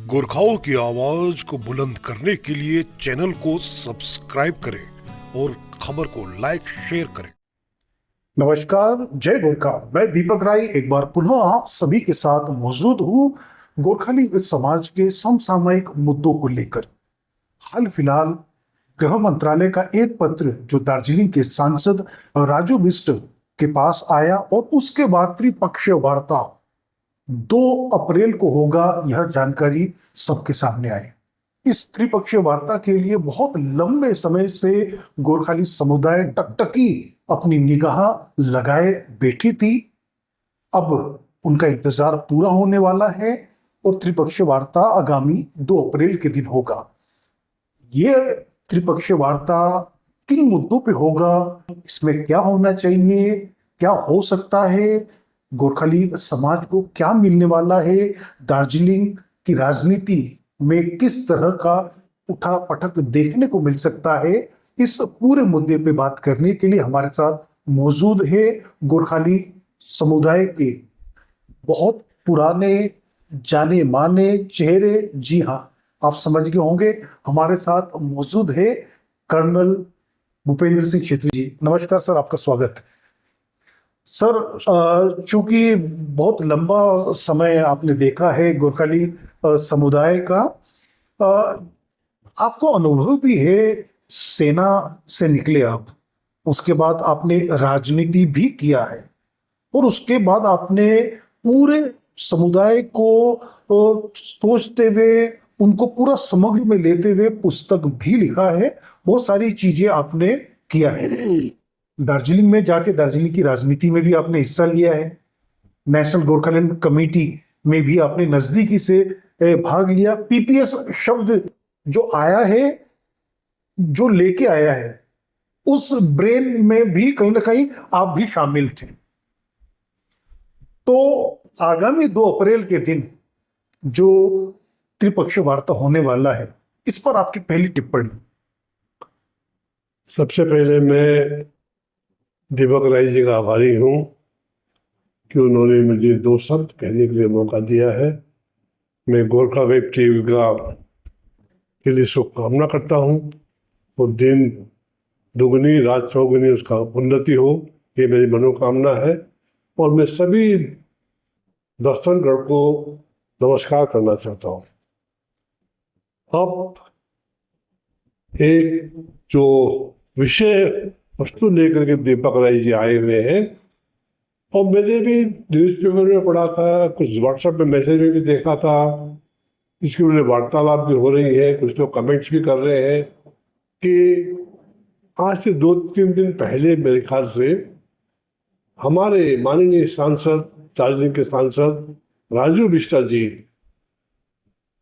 गोरखाओं की आवाज को बुलंद करने के लिए चैनल को सब्सक्राइब करें और खबर को लाइक शेयर करें। नमस्कार, जय गोरखा। मैं दीपक राय एक बार पुनः आप सभी के साथ मौजूद हूँ गोरखाली समाज के समसामयिक मुद्दों को लेकर। हाल फिलहाल गृह मंत्रालय का एक पत्र जो दार्जिलिंग के सांसद राजू बिष्ट के पास आया और उसके बाद त्रिपक्षीय वार्ता 2 अप्रैल को होगा, यह जानकारी सबके सामने आई। इस त्रिपक्षीय वार्ता के लिए बहुत लंबे समय से गोरखाली समुदाय टकटकी अपनी निगाह लगाए बैठी थी। अब उनका इंतजार पूरा होने वाला है और त्रिपक्षीय वार्ता आगामी 2 अप्रैल के दिन होगा। ये त्रिपक्षीय वार्ता किन मुद्दों पे होगा, इसमें क्या होना चाहिए, क्या हो सकता है, गोरखाली समाज को क्या मिलने वाला है, दार्जिलिंग की राजनीति में किस तरह का उठा पटक देखने को मिल सकता है, इस पूरे मुद्दे पे बात करने के लिए हमारे साथ मौजूद है गोरखाली समुदाय के बहुत पुराने जाने माने चेहरे। जी हाँ, आप समझ गए होंगे, हमारे साथ मौजूद है कर्नल भूपेंद्र सिंह छेत्री जी। नमस्कार सर, आपका स्वागत है। सर, चूंकि बहुत लंबा समय आपने देखा है गोरखाली समुदाय का, आपको अनुभव भी है, सेना से निकले आप, उसके बाद आपने राजनीति भी किया है और उसके बाद आपने पूरे समुदाय को सोचते हुए, उनको पूरा समग्र में लेते हुए पुस्तक भी लिखा है, बहुत सारी चीजें आपने किया है। दार्जिलिंग में जाके दार्जिलिंग की राजनीति में भी आपने हिस्सा लिया है, नेशनल गोरखालैंड कमेटी में भी आपने नजदीकी से भाग लिया। पीपीएस शब्द जो आया है, जो लेके आया है, उस ब्रेन में भी कहीं ना कहीं आप भी शामिल थे। तो आगामी 2 अप्रैल के दिन जो त्रिपक्षीय वार्ता होने वाला है, इस पर आपकी पहली टिप्पणी। सबसे पहले मैं दीपक राय जी का आभारी हूँ कि उन्होंने मुझे 2 शब्द कहने के लिए मौका दिया है। मैं गोरखा वेब टीवी का के लिए शुभकामना करता हूँ और दिन दुगनी रात चौगुनी उसका उन्नति हो, ये मेरी मनोकामना है। और मैं सभी दर्शकगण को नमस्कार करना चाहता हूँ। अब एक जो विषय वस्तु लेकर के दीपक राय जी आए हुए हैं, और मैंने भी न्यूज़पेपर में पढ़ा था, कुछ व्हाट्सएप में मैसेज में भी देखा था, इसकी वजह वार्तालाप भी हो रही है, कुछ लोग कमेंट्स भी कर रहे हैं कि आज से 2-3 दिन पहले मेरे ख्याल से हमारे माननीय सांसद, दार्जिलिंग के सांसद राजू बिष्ट जी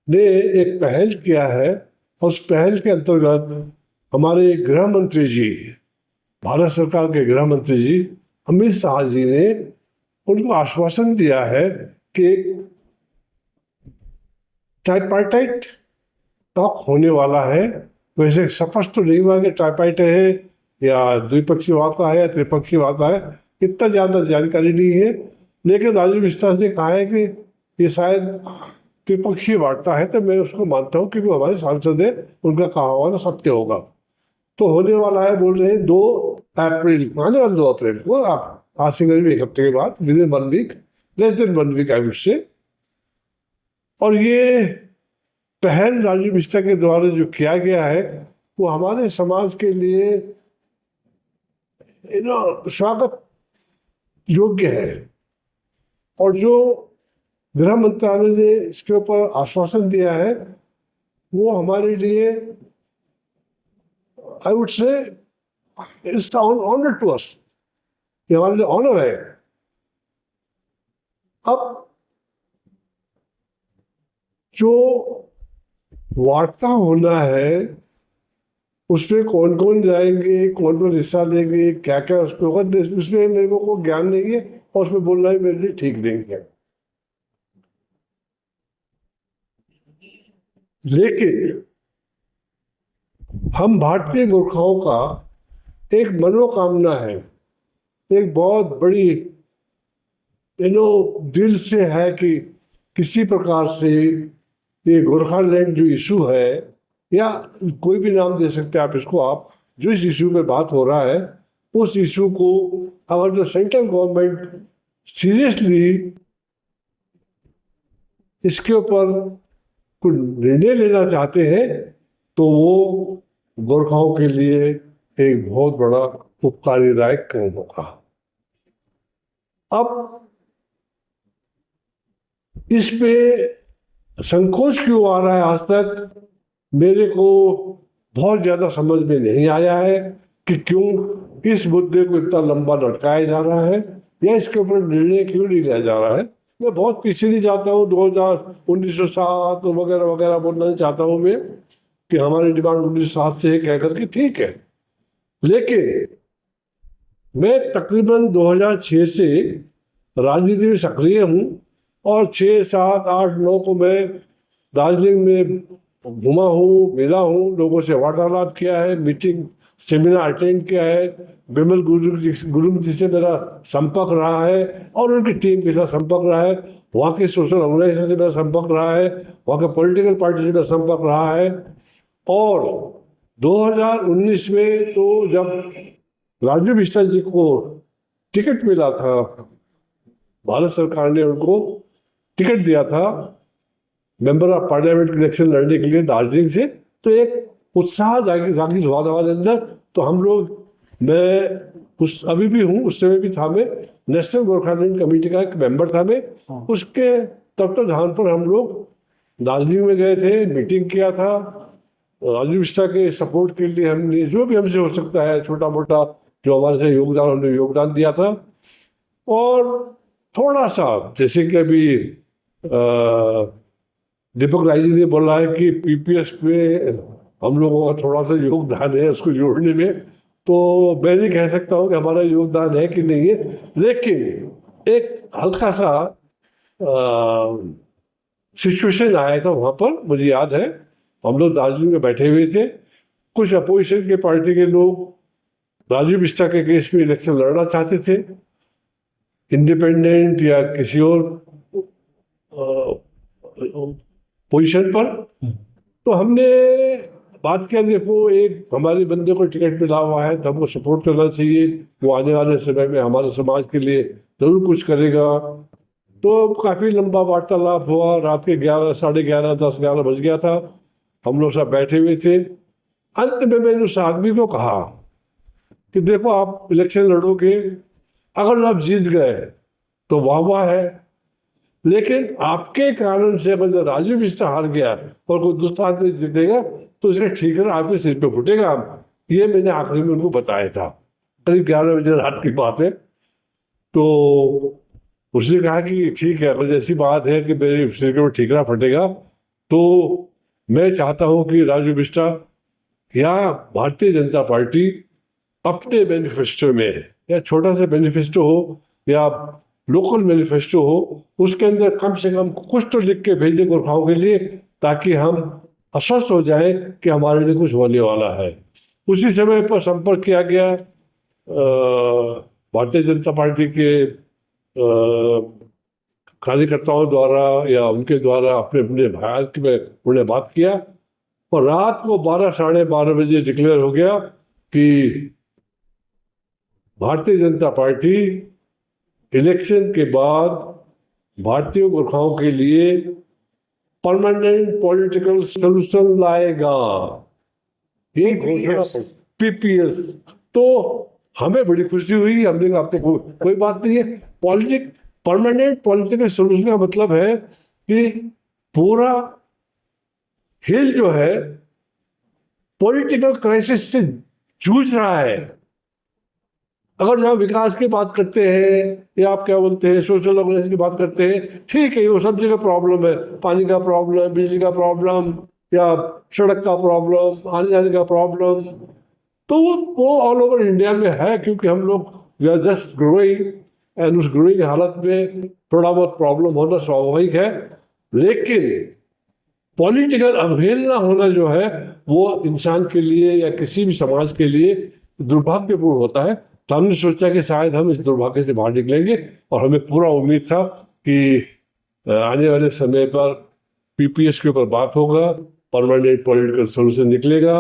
ने एक पहल किया है और उस पहल के अंतर्गत हमारे गृह मंत्री जी, भारत सरकार के गृह मंत्री जी अमित शाह जी ने उनको आश्वासन दिया है कि एक ट्राइपार्टाइट टॉक होने वाला है। वैसे स्पष्ट तो नहीं हुआ कि ट्राइपार्टाइट है या द्विपक्षीय वार्ता है या त्रिपक्षीय वार्ता है, इतना ज़्यादा जानकारी नहीं है। लेकिन राजू बिष्ट ने कहा है कि ये शायद त्रिपक्षीय वार्ता है, तो मैं उसको मानता हूँ क्योंकि हमारे सांसद है, उनका कहा हुआ सत्य होगा। तो होने वाला है, बोल रहे हैं 2 अप्रैल, आने वाले 2 अप्रैल को, आप आज से करीब 1 हफ्ते के बाद, within 1 week, less than 1 week I would say. और ये पहल राजू बिष्ट के द्वारा जो किया गया है वो हमारे समाज के लिए स्वागत योग्य है। और जो गृह मंत्रालय ने इसके ऊपर आश्वासन दिया है वो हमारे लिए, I would say, it's honour to us, ये हमारे लिए ऑनर है। अब जो वार्ता होना है उसमें कौन कौन जाएंगे, कौन कौन हिस्सा लेंगे, क्या क्या उसमें होगा, उसमें मेरे को ज्ञान नहीं है और उसमें बोलना भी मेरे लिए ठीक नहीं है। लेकिन हम भारतीय गोरखाओं का एक मनोकामना है, एक बहुत बड़ी दिल से है कि किसी प्रकार से ये गोरखालैंड जो इशू है, या कोई भी नाम दे सकते हैं आप इसको, आप जो इस इशू पे बात हो रहा है उस इशू को अगर जो सेंट्रल गवर्नमेंट सीरियसली इसके ऊपर कुछ निर्णय लेना चाहते हैं तो वो गोरखाओं के लिए एक बहुत बड़ा उपकारीदायक काम होगा। अब इस पे संकोच क्यों आ रहा है आज तक मेरे को बहुत ज्यादा समझ में नहीं आया है कि क्यों इस मुद्दे को इतना लंबा लटकाया जा रहा है या इसके ऊपर निर्णय क्यों नहीं लिया जा रहा है। मैं बहुत पीछे नहीं चाहता हूँ, 1907 वगैरह वगैरह बोलना नहीं चाहता हूँ मैं कि हमारी डिमांड 1907 से है कह करके, ठीक है। लेकिन मैं तकरीबन 2006 से राजनीति में सक्रिय हूँ और 6, 7, 8, 9 को मैं दार्जिलिंग में घुमा हूँ, मिला हूँ, लोगों से वार्तालाप किया है, मीटिंग सेमिनार अटेंड किया है, बिमल गुरुंग जी से मेरा संपर्क रहा है और उनकी टीम के साथ संपर्क रहा है, वहाँ के सोशल ऑर्गेनाइजेशन से मेरा संपर्क रहा है, वहाँ के पॉलिटिकल पार्टी से मेरा संपर्क रहा है। और 2019 में तो जब राजू बिष्टा जी को टिकट मिला था, भारत सरकार ने उनको टिकट दिया था मेंबर ऑफ पार्लियामेंट इलेक्शन लड़ने के लिए दार्जिलिंग से, तो एक उत्साह जागृत हुआ था हमारे अंदर। तो हम लोग, मैं उस अभी भी हूँ, उस समय भी था, मैं नेशनल गोरखालैंड कमेटी का एक मेंबर था मैं, उसके तत्वाधान पर हम लोग दार्जिलिंग में गए थे, मीटिंग किया था। राजू बिष्टा के सपोर्ट के लिए हमने जो भी हमसे हो सकता है छोटा मोटा जो हमारे से योगदान, हमने योगदान दिया था। और थोड़ा सा जैसे कि अभी दीपक राय जी ने बोला है कि पीपीएस में हम लोगों का थोड़ा सा योगदान है उसको जोड़ने में, तो मैं नहीं कह सकता हूँ कि हमारा योगदान है कि नहीं है, लेकिन एक हल्का सा सिचुएशन आया था वहाँ पर, मुझे याद है। हम लोग दार्जिलिंग में बैठे हुए थे, कुछ अपोजिशन के पार्टी के लोग राजू बिष्टा के केस में इलेक्शन लड़ना चाहते थे, इंडिपेंडेंट या किसी और पोजीशन पर। तो हमने बात किया, देखो एक हमारे बंदे को टिकट मिला हुआ है तो हमको सपोर्ट करना चाहिए, वो आने वाले समय में हमारे समाज के लिए जरूर कुछ करेगा। तो काफ़ी लंबा वार्तालाप हुआ, रात के 11, साढ़े 11, 10, 11 बज गया था, हम लोग सब बैठे हुए थे। अंत में मैंने उस आदमी को कहा कि देखो आप इलेक्शन लड़ोगे, अगर आप जीत गए तो वाह वाह है, लेकिन आपके कारण से अगर राजू बिष्टा हार गया और कोई दूसरा आदमी जीतेगा तो इसका ठीक है आपके सिर पे फूटेगा। ये मैंने आखिरी में उनको बताया था, करीब 11 बजे रात की बात है। तो उसने कहा कि ठीक है, अगर ऐसी बात है कि मेरे सिर के ऊपर ठीकरा फटेगा तो मैं चाहता हूँ कि राजू बिष्टा या भारतीय जनता पार्टी अपने मैनिफेस्टो में, या छोटा सा मैनिफेस्टो हो या लोकल मैनिफेस्टो हो, उसके अंदर कम से कम कुछ तो लिख के भेजे गोरखाओं के लिए, ताकि हम आश्वस्त हो जाए कि हमारे लिए कुछ होने वाला है। उसी समय पर संपर्क किया गया भारतीय जनता पार्टी के कार्यकर्ताओं द्वारा या उनके द्वारा अपने अपने भारत में उन्हें बात किया, और रात को 12, साढ़े 12 बजे डिक्लेयर हो गया कि भारतीय जनता पार्टी इलेक्शन के बाद भारतीय गोरखाओं के लिए परमानेंट पॉलिटिकल सॉल्यूशन लाएगा, ये घोषणा पीपीएस। तो हमें बड़ी खुशी हुई, हमने कहा आपको कोई बात नहीं है। परमानेंट पॉलिटिकल सॉल्यूशन का मतलब है कि पूरा हिल जो है पॉलिटिकल क्राइसिस से जूझ रहा है। अगर जहाँ विकास की बात करते हैं या आप क्या बोलते हैं सोशल ऑर्गेनाइजेशन की बात करते हैं, ठीक है वो सब जगह प्रॉब्लम है, पानी का प्रॉब्लम, बिजली का प्रॉब्लम या सड़क का प्रॉब्लम, आने जाने का प्रॉब्लम, तो वो ऑल ओवर इंडिया में है, क्योंकि हम लोग we are just growing and उस ग्रोइंग हालत में थोड़ा बहुत प्रॉब्लम होना स्वाभाविक है। लेकिन पॉलिटिकल अवहेलना होना जो है वो इंसान के लिए या किसी भी समाज के लिए दुर्भाग्यपूर्ण होता है। तो हमने सोचा कि शायद हम इस दुर्भाग्य से बाहर निकलेंगे, और हमें पूरा उम्मीद था कि आने वाले समय पर पीपीएस के ऊपर बात होगा, परमानेंट पॉलिटिकल सोल्यूशन निकलेगा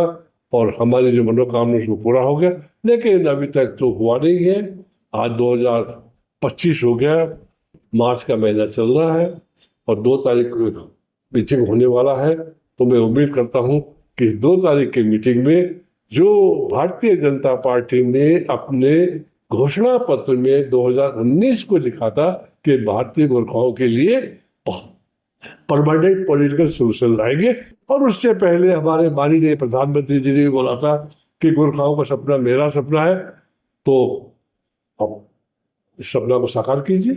और हमारी जो मनोकामना उसको पूरा हो गया। लेकिन अभी तक तो हुआ नहीं है। आज 2025 हो गया, मार्च का महीना चल रहा है और 2 तारीख को मीटिंग होने वाला है। तो मैं उम्मीद करता हूँ कि 2 तारीख की मीटिंग में जो भारतीय जनता पार्टी ने अपने घोषणा पत्र में 2019 को लिखा था कि भारतीय गोरखाओं के लिए परमानेंट पॉलिटिकल सोल्यूशन लाएंगे, और उससे पहले हमारे माननीय प्रधानमंत्री जी ने भी बोला था कि गोरखाओं का सपना मेरा सपना है, तो अब इस सपना को साकार कीजिए।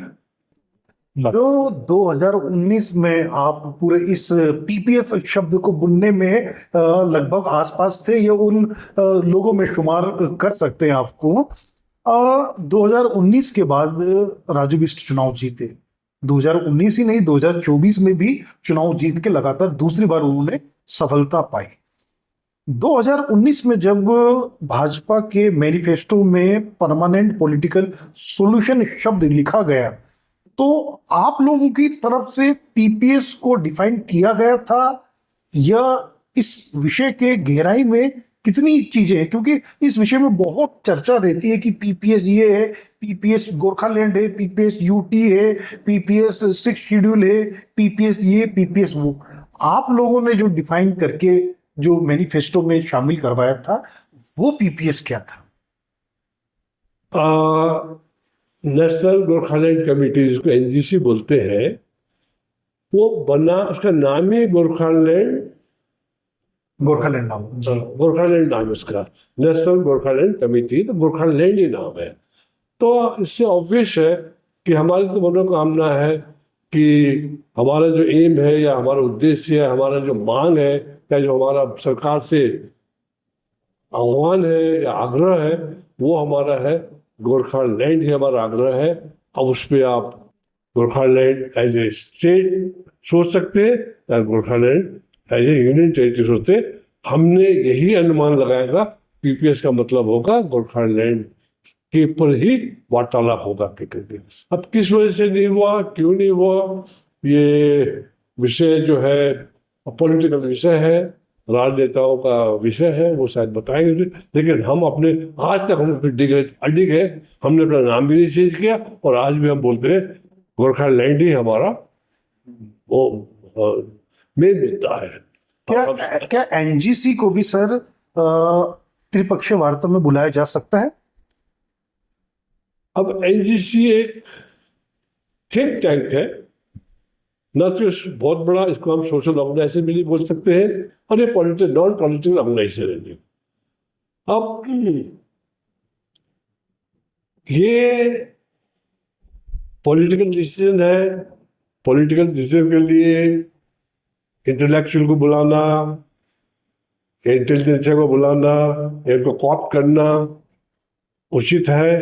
जो 2019 में आप पूरे इस पीपीएस शब्द को बुनने में लगभग आसपास थे, ये उन लोगों में शुमार कर सकते हैं आपको। 2019 के बाद राजू बिष्ट चुनाव जीते। 2019 ही नहीं, 2024 में भी चुनाव जीत के लगातार दूसरी बार उन्होंने सफलता पाई। 2019 में जब भाजपा के मैनिफेस्टो में परमानेंट पॉलिटिकल सॉल्यूशन शब्द लिखा गया, तो आप लोगों की तरफ से पीपीएस को डिफाइन किया गया था, या इस विषय के गहराई में कितनी चीजें हैं? क्योंकि इस विषय में बहुत चर्चा रहती है कि पीपीएस ये है, पीपीएस गोरखालैंड है, पीपीएस यूटी है, पीपीएस 6 शेड्यूल है, पीपीएस ये, पीपीएस वो। आप लोगों ने जो डिफाइन करके जो मैनिफेस्टो में शामिल करवाया था, वो पीपीएस क्या था? नेशनल गोरखालैंड कमेटी, जिसको एनजीसी बोलते हैं, वो बना, उसका नाम ही गोरखालैंड गोरखालैंड नाम उसका, नेशनल गोरखालैंड कमेटी, तो गोरखालैंड ही नाम है। तो इससे ऑब्वियस है कि हमारी तो मनोकामना है कि हमारा जो एम है या हमारा उद्देश्य है, हमारा जो मांग है या जो हमारा सरकार से आह्वान है या आग्रह है, वो हमारा है गोरखालैंड ही हमारा आग्रह है। अब उस पर आप गोरखालैंड एज ए स्टेट सोच सकते हैं या Gorkhaland as a union territory सोचते। हमने यही अनुमान लगाया था, पीपीएस का मतलब होगा गोरखालैंड के पर ही वार्तालाप होगा करके। अब किस वजह से नहीं हुआ, क्यों नहीं हुआ, ये विषय जो है पॉलिटिकल विषय है, राजनेताओं का विषय है, वो शायद बताएंगे। लेकिन हम अपने आज तक हम अडिग है, हमने अपना नाम भी नहीं चेंज किया और आज भी हम बोलते हैं गोरखालैंड ही हमारा वो मेन मुद्दा है। क्या एनजीसी को भी सर त्रिपक्षीय वार्ता में बुलाया जा सकता है? अब एनजीसी एक थिंक टैंक है, न तो बहुत बड़ा, इसको हम सोशल ऑर्गेनाइजेशन भी नहीं बोल सकते हैं, और ये नॉन पॉलिटिकल ऑर्गेनाइजेशन है। अब ये पॉलिटिकल डिसीजन है, पॉलिटिकल डिसीजन के लिए इंटेलेक्चुअल को बुलाना, इंटेलिजेंस को बुलाना, इनको कॉप करना उचित है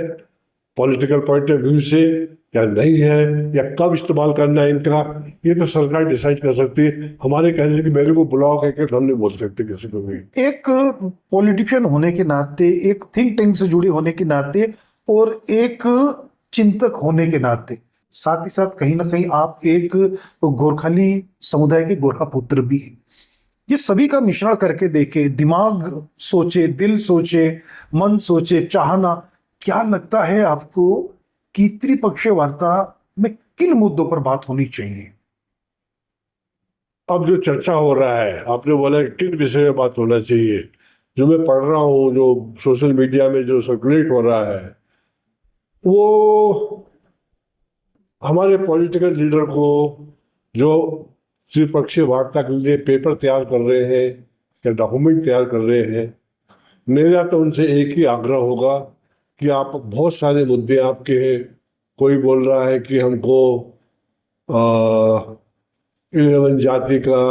पॉलिटिकल पॉइंट ऑफ व्यू से या नहीं है, या कब इस्तेमाल करना है इनका, ये तो सरकार डिसाइड कर सकती है। हमारे कहने से कि मेरे को बुलाओ कह के तो हम नहीं बोल सकते किसी को भी। एक पॉलिटिशियन होने के नाते, एक थिंक टैंक से जुड़े होने के नाते और एक चिंतक होने के नाते, साथ ही साथ कहीं ना कहीं आप एक गोरखाली समुदाय के गोरखा पुत्र भी हैं। ये सभी का मिश्रण करके देखे, दिमाग सोचे, दिल सोचे, मन सोचे, चाहना, क्या लगता है आपको कि त्रिपक्षीय वार्ता में किन मुद्दों पर बात होनी चाहिए? अब जो चर्चा हो रहा है, आपने बोला कि किन विषय में बात होना चाहिए, जो मैं पढ़ रहा हूँ, जो सोशल मीडिया में जो सर्कुलेट हो रहा है, वो हमारे पॉलिटिकल लीडर को जो त्रिपक्षीय वार्ता के लिए पेपर तैयार कर रहे हैं या डॉक्यूमेंट तैयार कर रहे हैं, मेरा तो उनसे एक ही आग्रह होगा कि आप, बहुत सारे मुद्दे आपके हैं। कोई बोल रहा है कि हमको 11 जाति का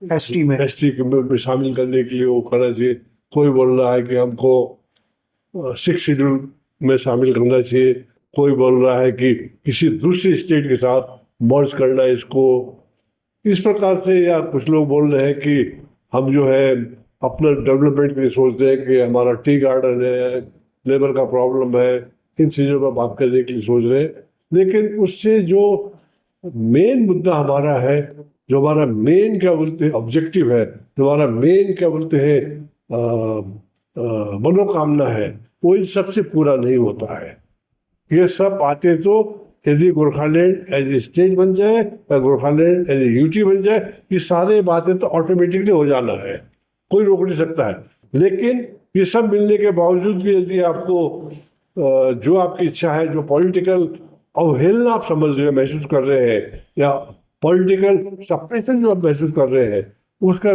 एसटी में शामिल करने के लिए वो करना चाहिए। कोई बोल रहा है कि हमको 6 शेड्यूल में शामिल करना चाहिए। कोई बोल रहा है कि किसी दूसरी स्टेट के साथ मर्ज करना इसको, इस प्रकार से। या कुछ लोग बोल रहे हैं कि हम जो है अपना डेवलपमेंट के लिए सोच रहे हैं कि हमारा टी गार्डन है, लेबर का प्रॉब्लम है, इन चीज़ों पर बात करने के लिए सोच रहे हैं। लेकिन उससे जो मेन मुद्दा हमारा है, जो हमारा मेन क्या बोलते हैं ऑब्जेक्टिव है, जो हमारा मेन क्या बोलते हैं मनोकामना है, वो इन सबसे पूरा नहीं होता है। ये सब बातें तो यदि गोरखालैंड एज ए स्टेट बन जाए या गोरखालैंड एज ए यूटी बन जाए, ये सारे बातें तो ऑटोमेटिकली हो जाना है, कोई रोक नहीं सकता है। लेकिन ये सब मिलने के बावजूद भी यदि आपको जो आपकी इच्छा है, जो पॉलिटिकल अवहेलना आप समझ रहे हैं, महसूस कर रहे हैं, या पॉलिटिकल सप्रेशन जो आप महसूस कर रहे हैं, उसका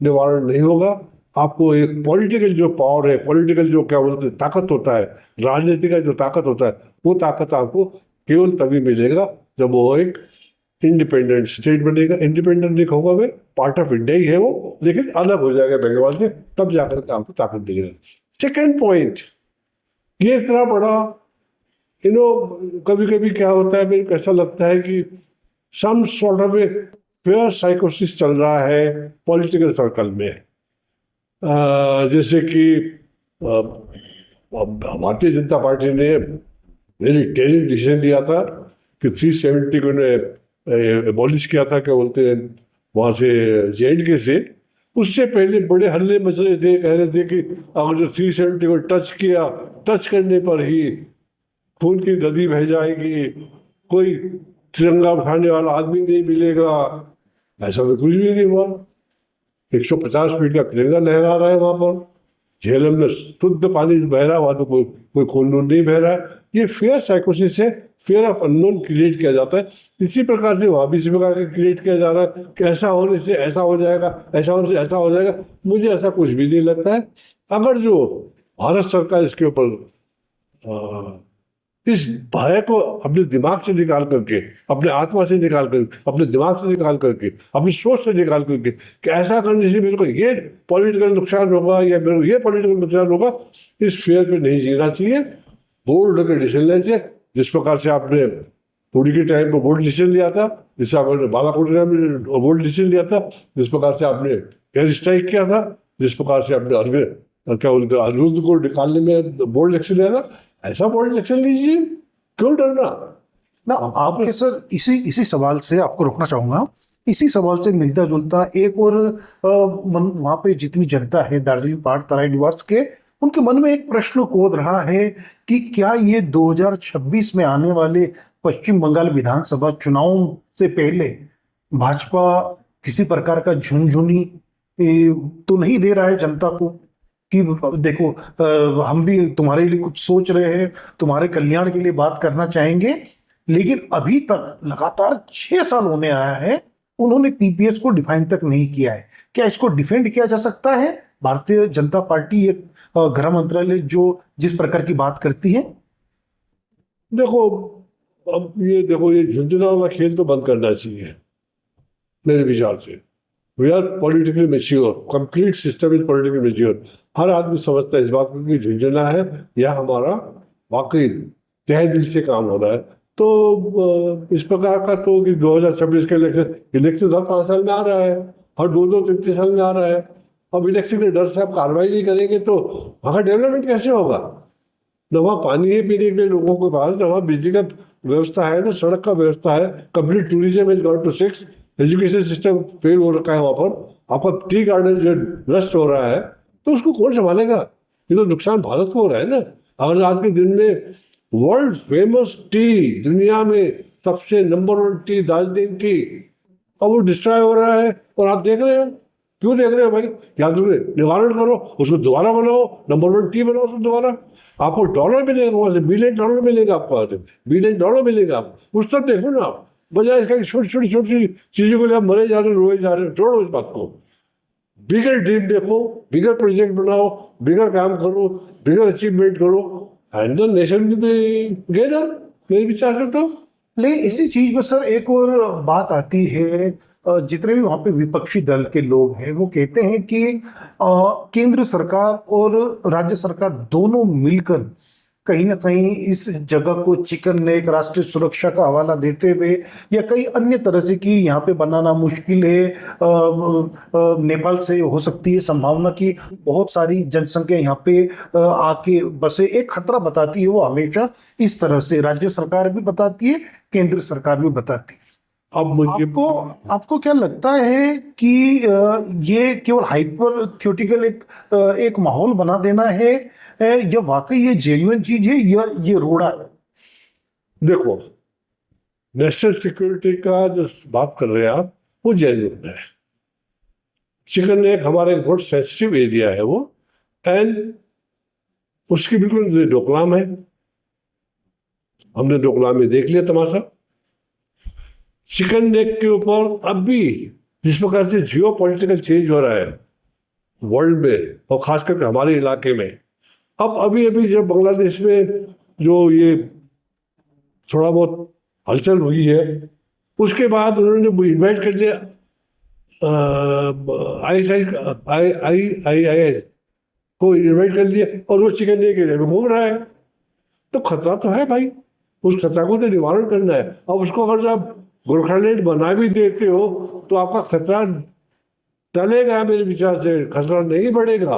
निवारण नहीं होगा। आपको एक पॉलिटिकल जो पावर है, पॉलिटिकल जो क्या बोलते हैं ताकत होता है, राजनीति का जो ताकत होता है, वो ताकत आपको केवल तभी मिलेगा जब वो एक इंडिपेंडेंट स्टेट बनेगा। इंडिपेंडेंट नहीं कहूँगा मैं, पार्ट ऑफ इंडिया ही है वो, लेकिन अलग हो जाएगा बंगाल से, तब जाकर के आपको ताकत मिलेगा। सेकेंड पॉइंट, ये इतना बड़ा कभी कभी क्या होता है, मेरे को ऐसा लगता है कि some sort of a fear साइकोसिस चल रहा है पॉलिटिकल सर्कल में। जैसे कि भारतीय जनता पार्टी ने वेरी टेरिंग डिसीजन लिया था कि 370 को ने एबॉलिश किया था, क्या बोलते हैं, वहाँ से JNK से। उससे पहले बड़े हल्ले मच रहे थे, कह रहे थे कि अगर जो 370 को टच किया, टच करने पर ही खून की नदी बह जाएगी, कोई तिरंगा उठाने वाला आदमी नहीं मिलेगा। ऐसा तो कुछ भी नहीं हुआ। 150 फीट का तिरंगा लहरा रहा है वहाँ पर, झेलम में शुद्ध पानी बह रहा है, वहाँ तो कोई खून नहीं बह रहा है। ये फेयर साइकोसिस है, फेयर ऑफ अननोन क्रिएट किया जाता है। इसी प्रकार से वहाँ भी इसी प्रकार का क्रिएट किया जा रहा है कि ऐसा होने से ऐसा हो जाएगा, ऐसा होने से ऐसा हो जाएगा। मुझे ऐसा कुछ भी नहीं लगता है। अगर जो भारत सरकार इसके ऊपर इस भय को अपने दिमाग से निकाल करके, अपने आत्मा से निकाल करके, अपने दिमाग से निकाल करके, अपनी सोच से निकाल करके कि ऐसा करने से मेरे को ये पॉलिटिकल नुकसान होगा या मेरे को ये पॉलिटिकल नुकसान होगा, इस फेयर पे नहीं जीना चाहिए। बोर्ड होकर डिसीजन लेना चाहिए। जिस प्रकार से आपने पूरी के टाइम पर बोर्ड डिसीजन लिया था, जिससे आपने बालाकोट में बोर्ड डिसीजन लिया था, जिस प्रकार से आपने एयर स्ट्राइक किया था, जिस प्रकार से आपने अरविंद को निकालने में बोर्ड इलेक्शन लिया था, ऐसा बोर्ड इलेक्शन लीजिए, क्यों डरना ना। आपके सर इसी सवाल से आपको रोकना चाहूंगा। इसी सवाल से मिलता जुलता एक और वहाँ पे जितनी जनता है दार्जिलिंग पहाड़ तराई निवास के, उनके मन में एक प्रश्न कूद रहा है कि क्या ये 2026 में आने वाले पश्चिम बंगाल विधानसभा चुनाव से पहले भाजपा किसी प्रकार का झुनझुनी तो नहीं दे रहा है जनता को कि देखो हम भी तुम्हारे लिए कुछ सोच रहे हैं, तुम्हारे कल्याण के लिए बात करना चाहेंगे। लेकिन अभी तक लगातार 6 साल होने आया है, उन्होंने PPS को डिफाइन तक नहीं किया है। क्या इसको डिफेंड किया जा सकता है? भारतीय जनता पार्टी एक गृह मंत्रालय जो जिस प्रकार की बात करती है। देखो, अब ये झुंझुना वाला खेल तो बंद करना चाहिए मेरे विचार से। We are politically mature, complete system is politically mature. हर आदमी समझता है इस बात को कि झुंझुना है या हमारा वाकई तहे दिल से काम हो रहा है। तो इस प्रकार का तो कि 2026 के इलेक्शन हर 5 साल में आ रहा है, हर 2-3 साल में आ रहा है। अब इलेक्शन के डर से आप कार्रवाई नहीं करेंगे तो वहाँ का डेवलपमेंट कैसे होगा? न वहाँ पानी है पीने के लिए लोगों के पास, न वहाँ बिजली का व्यवस्था है, न सड़क का व्यवस्था है। Complete tourism is gone to 6। Education system fail हो रखा है वहाँ पर। आपका टी गार्डन जो नष्ट हो रहा है, तो उसको कौन संभालेगा? ये तो नुकसान भारत को हो रहा है ना। अगर आज के दिन में वर्ल्ड फेमस टी, दुनिया में सबसे नंबर 1 टी दार्जिलिंग की, अब वो डिस्ट्रॉय हो रहा है और आप देख रहे हो। क्यों देख रहे हो भाई? याद रखिए, निवारण करो, उसको दोबारा बनाओ, नंबर 1 टी बनाओ उसको दोबारा। आपको डॉलर मिलेगा वहाँ से, $1 बिलियन मिलेगा आपको, $1 बिलियन मिलेगा। उस तक देखो ना आप, बजाय इसका छोटी छोटी चीज़ों के लिए आप मरे जा रहे हो, रोए जा रहे हो। छोड़ो इस बात को, बिगर ड्रीम देखो, बिगर प्रोजेक्ट बनाओ, बिगर काम करो, बिगर अचीवमेंट करो, and the nation will be gainer, मेरे विचार से तो। लेकिन इसी चीज में सर एक और बात आती है, जितने भी वहाँ पे विपक्षी दल के लोग हैं वो कहते हैं कि केंद्र सरकार और राज्य सरकार दोनों मिलकर कहीं ना कहीं इस जगह को चिकन नेक राष्ट्रीय सुरक्षा का हवाला देते हुए या कई अन्य तरह से कि यहाँ पे बनाना मुश्किल है, नेपाल से हो सकती है संभावना कि बहुत सारी जनसंख्या यहाँ पे आके बसे, एक खतरा बताती है वो हमेशा। इस तरह से राज्य सरकार भी बताती है, केंद्र सरकार भी बताती है। अब मुझे आपको क्या लगता है कि ये केवल हाइपर थियोटिकल एक माहौल बना देना है, या वाकई ये जेन्युइन चीज है, या ये रोड़ा है? देखो, नेशनल सिक्योरिटी का जो बात कर रहे हैं आप, वो जेन्युइन है। चिकन नेक हमारा एक बहुत सेंसिटिव एरिया है वो, एंड उसकी बिल्कुल डोकलाम है। हमने डोकलाम में देख लिया तमाशा। चिकन नेक के ऊपर अब भी जिस प्रकार से जियो पॉलिटिकल चेंज हो रहा है वर्ल्ड में, और खास करके हमारे इलाके में, अब अभी अभी जब बांग्लादेश में जो ये थोड़ा बहुत हलचल हुई है, उसके बाद उन्होंने इन्वाइट कर लिया ISIS को इन्वाइट कर लिया, और वो चिकन नेक एरिया में घूम रहा है। तो खतरा तो है भाई, उस खतरा को तो निवारण करना है। अब उसको अगर आप गोरखालैंड बना भी देते हो तो आपका खतरा टलेगा, मेरे विचार से खतरा नहीं बढ़ेगा।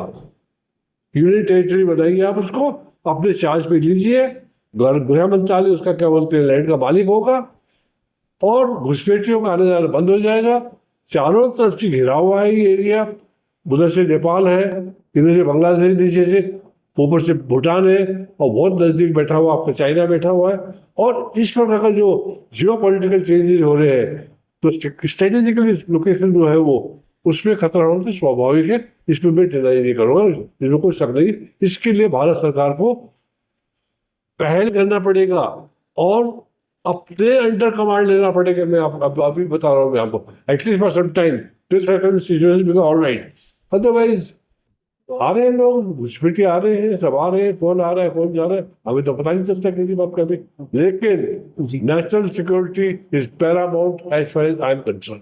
यूनियन टेरिटरी बनाइए, आप उसको अपने चार्ज पे लीजिए, गृह मंत्रालय उसका क्या बोलते हैं लैंड का मालिक होगा, और घुसपैठियों का आने जाना बंद हो जाएगा। चारों तरफ से घिरा हुआ है ये एरिया, उधर से नेपाल है, इधर से बांग्लादेश, नीचे से ऊपर से भूटान है, और बहुत नजदीक बैठा हुआ आपका चाइना बैठा हुआ है। और इस प्रकार का जो जियो पॉलिटिकल चेंजेस हो रहे हैं, तो स्ट्रेटेजिकली लोकेशन जो है वो, उसमें खतरा होना तो स्वाभाविक है, इसमें मैं डिनाई नहीं करूँगा, इसमें कोई शक नहीं। इसके लिए भारत सरकार को पहल करना पड़ेगा और अपने अंडर कमांड लेना पड़ेगा। मैं आपको अभी बता रहा हूँ, मैं आपको at least for some time till situation become alright. Otherwise आ रहे हैं लोग, घुसपैठी आ रहे हैं, सब आ रहे हैं, कौन आ रहा है कौन जा रहा है हमें तो पता नहीं चलता किसी बात का भी। लेकिन national security is paramount as far as I am concern.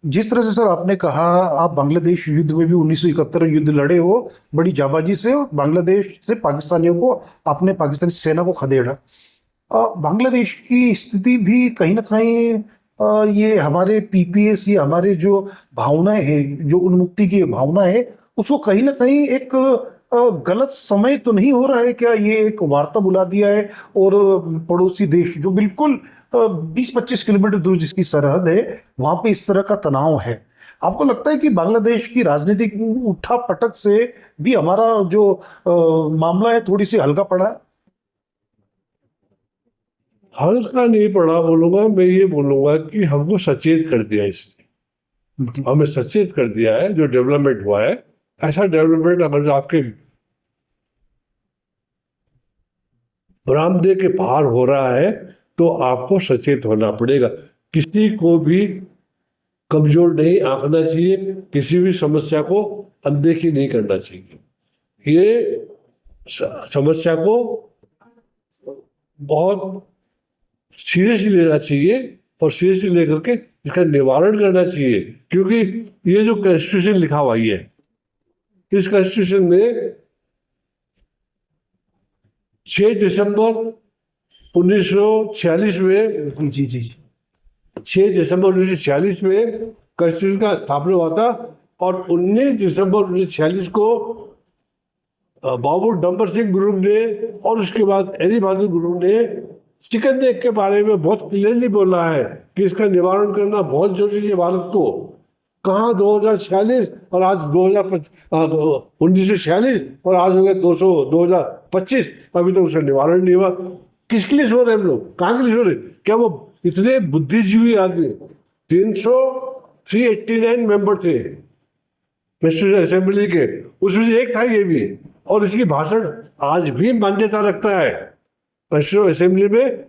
जिस तरह से सर आपने कहा, आप बांग्लादेश युद्ध में भी 1971 युद्ध लड़े हो बड़ी जाबाजी से, और बांग्लादेश से पाकिस्तानियों को, आपने पाकिस्तानी सेना को खदेड़ा। बांग्लादेश की स्थिति भी कहीं ना कहीं ये हमारे पीपीएस, ये हमारे जो भावनाएं हैं, जो उन्मुक्ति की भावना है, उसको कहीं ना कहीं एक गलत समय तो नहीं हो रहा है क्या? ये एक वार्ता बुला दिया है, और पड़ोसी देश जो बिल्कुल 20-25 किलोमीटर दूर जिसकी सरहद है, वहां पे इस तरह का तनाव है। आपको लगता है कि बांग्लादेश की राजनीतिक उठा पटक से भी हमारा जो मामला है थोड़ी सी हल्का पड़ा है? हल्का नहीं पड़ा बोलूंगा, मैं ये बोलूंगा कि हमको सचेत कर दिया इसने, हमें सचेत कर दिया है। जो डेवलपमेंट हुआ है, ऐसा डेवलपमेंट अगर आपके बरामदे के बाहर हो रहा है तो आपको सचेत होना पड़ेगा। किसी को भी कमजोर नहीं आंकना चाहिए, किसी भी समस्या को अनदेखी नहीं करना चाहिए। ये समस्या को बहुत सीरियसली लेना चाहिए, और सीरियसली लेकर के इसका निवारण करना चाहिए। क्योंकि ये जो कॉन्स्टिट्यूशन लिखा हुआ है, इस कॉन्स्टिट्यूशन में 6 दिसंबर 1946 में, जी जी 6 दिसंबर 1946 में कॉन्स्टिट्यूशन का स्थापना हुआ था, और 19 दिसंबर 1946 को बाबू डंबर सिंह गुरुंग ने और उसके बाद एली बहादुर गुरुंग ने चिकन नेक के बारे में बहुत क्लियरली बोला है कि इसका निवारण करना बहुत जरूरी है भारत को। कहाँ 2046 और आज 1946 और आज हो गया 2025, अभी तक उसका निवारण नहीं हुआ। किसके लिए सो रहे हम लोग, कहाँ के लिए सो रहे? क्या वो इतने बुद्धिजीवी आदमी, 389 मेंबर थे नेशनल असेंबली के, उसमें से एक था ये भी, और इसकी भाषण आज भी मान्यता रखता है। नेशनल असेंबली में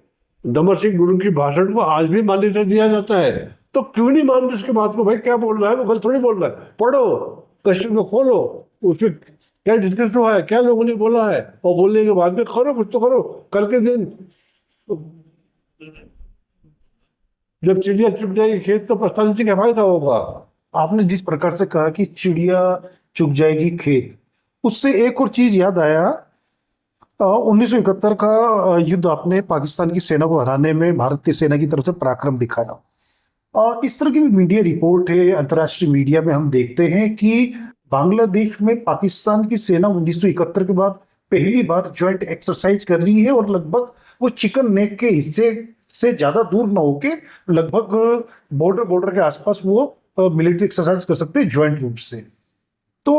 डंबर सिंह गुरुंग की भाषण को आज भी मान्यता दिया जाता है। तो क्यों नहीं मान रहे उसके बात को? भाई क्या बोल रहा है वो, गलत थोड़ी बोल रहा है। पढ़ो, कॉन्स्टिट्यूशन को खोलो, उसमें क्या डिस्कस हुआ है, क्या लोगों ने बोला है, और बोलने के बाद में करो, कुछ तो करो। कल के दिन जब चिड़िया चुग जाएगी खेत तो पछताने से क्या फायदा होगा? आपने जिस प्रकार से कहा कि चिड़िया चुग जाएगी खेत, उससे एक और चीज याद आया। 1971 का युद्ध आपने पाकिस्तान की सेना को हराने में भारतीय सेना की तरफ से पराक्रम दिखाया। इस तरह की भी मीडिया रिपोर्ट है, अंतर्राष्ट्रीय मीडिया में हम देखते हैं कि बांग्लादेश में पाकिस्तान की सेना 1971 के बाद पहली बार ज्वाइंट एक्सरसाइज कर रही है, और लगभग वो चिकन नेक के हिस्से से ज्यादा दूर ना होके लगभग बॉर्डर के आसपास वो मिलिट्री एक्सरसाइज कर सकते हैं ज्वाइंट रूप से। तो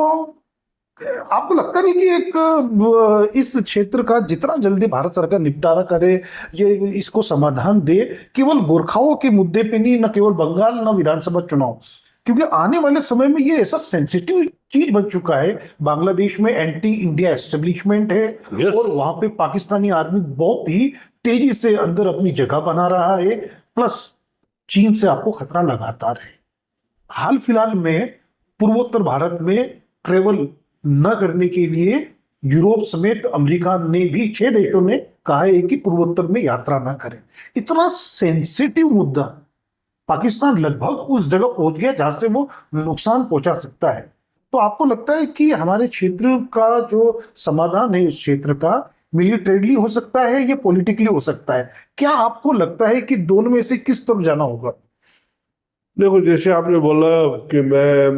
आपको लगता नहीं कि एक इस क्षेत्र का जितना जल्दी भारत सरकार निपटारा करे, ये इसको समाधान दे, केवल गोरखाओं के मुद्दे पे नहीं, न केवल बंगाल, न विधानसभा चुनाव, क्योंकि आने वाले समय में ये ऐसा सेंसिटिव चीज बन चुका है। बांग्लादेश में एंटी इंडिया एस्टेब्लिशमेंट है Yes. और वहां पे पाकिस्तानी आर्मी बहुत ही तेजी से अंदर अपनी जगह बना रहा है, प्लस चीन से आपको खतरा लगातार है। हाल फिलहाल में पूर्वोत्तर भारत में ट्रेवल न करने के लिए यूरोप समेत अमेरिका ने भी 6 देशों ने कहा है कि पूर्वोत्तर में यात्रा न करें। इतना सेंसिटिव मुद्दा, पाकिस्तान लगभग उस जगह पहुंच गया जहां से वो नुकसान पहुंचा सकता है। तो आपको लगता है कि हमारे क्षेत्र का जो समाधान है उस क्षेत्र का मिलिटरीली हो सकता है या पॉलिटिकली हो सकता है? क्या आपको लगता है कि दोनों में से किस तरफ जाना होगा? देखो, जैसे आपने बोला कि मैं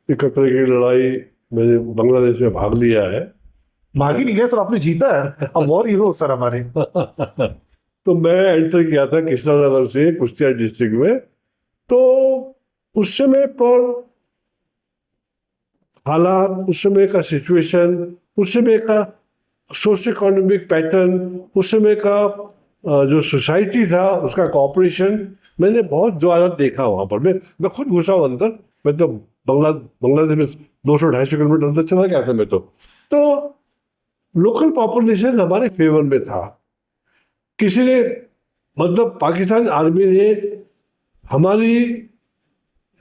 71 की लड़ाई मैंने बांग्लादेश में भाग लिया है। भाग ही नहीं गया सर, आपने जीता है, अब वॉर हीरो सर हमारे। तो मैं एंटर किया था कृष्णानगर से कुश्तिया डिस्ट्रिक्ट में। तो उस समय पर हालात, उस समय का सिचुएशन, उस समय का सोशो इकोनॉमिक पैटर्न, उस समय का जो सोसाइटी था उसका कॉपरेशन मैंने बहुत ज़्यादा देखा वहाँ पर। मैं खुद घुसा हूँ अंदर। मैं तो बांग्लादेश में 200-250 किलोमीटर अंदर चला गया था मैं तो लोकल पॉपुलेशन हमारे फेवर में था। किसी ने मतलब पाकिस्तान आर्मी ने हमारी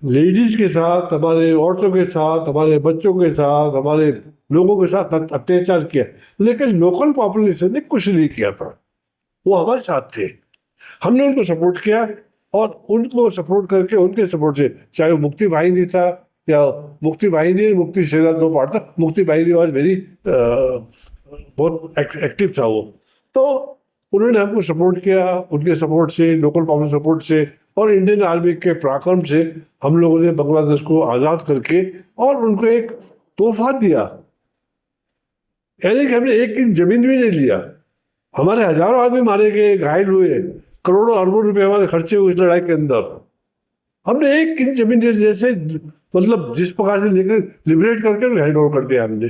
लेडीज के साथ, हमारे औरतों के साथ, हमारे बच्चों के साथ, हमारे लोगों के साथ अत्याचार किया, लेकिन लोकल पॉपुलेशन ने कुछ नहीं किया था। वो हमारे साथ थे, हमने उनको सपोर्ट किया और उनको सपोर्ट करके उनके सपोर्ट से, चाहे वो मुक्ति वाहिनी था या मुक्ति वाहिनी, मुक्ति सेना, 2 पार्ट था। मुक्ति वाहिनी आज मेरी बहुत एक्टिव था वो। तो उन्होंने हमको सपोर्ट किया, उनके सपोर्ट से, लोकल पॉपुलेशन सपोर्ट से और इंडियन आर्मी के पराक्रम से हम लोगों ने बांग्लादेश को आज़ाद करके और उनको एक तोहफा दिया। यानी कि हमने एक इंच जमीन भी नहीं लिया। हमारे हजारों आदमी मारे गए, घायल हुए, करोड़ों अरबों रुपए हमारे खर्चे हुए इस लड़ाई के अंदर। हमने एक इंच जमीन जैसे मतलब जिस प्रकार से लेकर लिबरेट करके हैंड ओवर कर दिया हमने।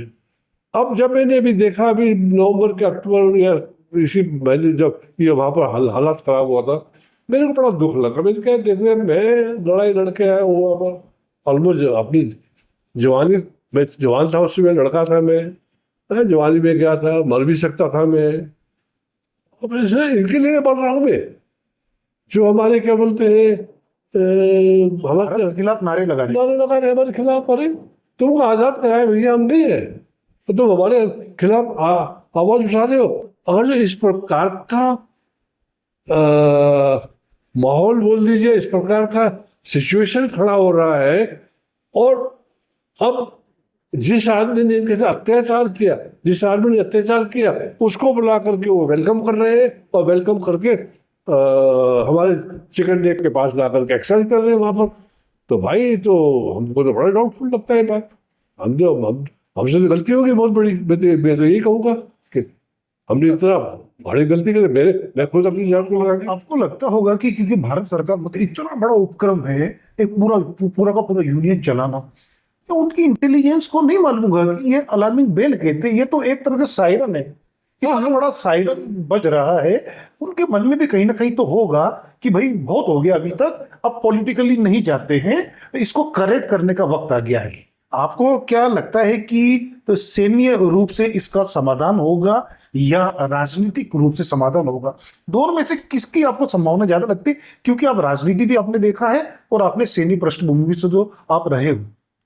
अब जब मैंने अभी देखा, अभी नवंबर के अक्टूबर या इसी महीने जब ये वहाँ पर हालात खराब हुआ था, मेरे को बड़ा दुख लगा। मैंने कहा देखिए, मैं लड़ाई लड़के आया हूँ वहाँ पर ऑलमोस्ट अपनी जवानी, मैं जवान था उसमें, लड़का था मैं जवानी में गया था, मर भी सकता था मैं। अब ऐसे इनके लिए बढ़ रहा हूँ मैं, जो हमारे क्या बोलते हैं हमारे खिलाफ नारे लगा रहे। रहे हमारे खिलाफ। अरे तुमको आज़ाद कराए भैया हम नहीं है, तो तुम हमारे खिलाफ आवाज उठा रहे हो। और इस प्रकार का माहौल बोल दीजिए, इस प्रकार का सिचुएशन खड़ा हो रहा है, और अब जिस आदमी ने इनके साथ अत्याचार किया, जिस आदमी ने अत्याचार किया, उसको बुला करके वो वेलकम कर रहे हैं और वेलकम करके हमारे चिकन नेक के पास ला करके एक्सरसाइज कर रहे हैं वहाँ पर। तो भाई, तो हमको तो बड़ा डाउटफुल लगता है बात। हमसे तो गलती होगी बहुत बड़ी। मैं तो यही कहूँगा कि हमने इतना बड़ी गलती की। मैं खुद अपनी जान को लगा। आपको लगता होगा कि क्योंकि भारत सरकार मतलब इतना बड़ा उपक्रम है, एक पूरा का पूरा यूनियन चलाना, तो उनकी इंटेलिजेंस को नहीं मालूम होगा कि ये अलार्मिंग बेल कहते हैं, ये तो एक तरह का सायरन है, इतना बड़ा सायरन बज रहा है। उनके मन में भी कहीं ना कहीं तो होगा कि भाई बहुत हो गया अभी तक, अब पॉलिटिकली नहीं जाते हैं, इसको करेक्ट करने का वक्त आ गया है। आपको क्या लगता है कि सैन्य रूप से इसका समाधान होगा या राजनीतिक रूप से समाधान होगा? दोनों में से किसकी आपको संभावना ज्यादा लगती है, क्योंकि आप राजनीति भी आपने देखा है और आपने सैन्य पृष्ठभूमि से जो आप रहे हो?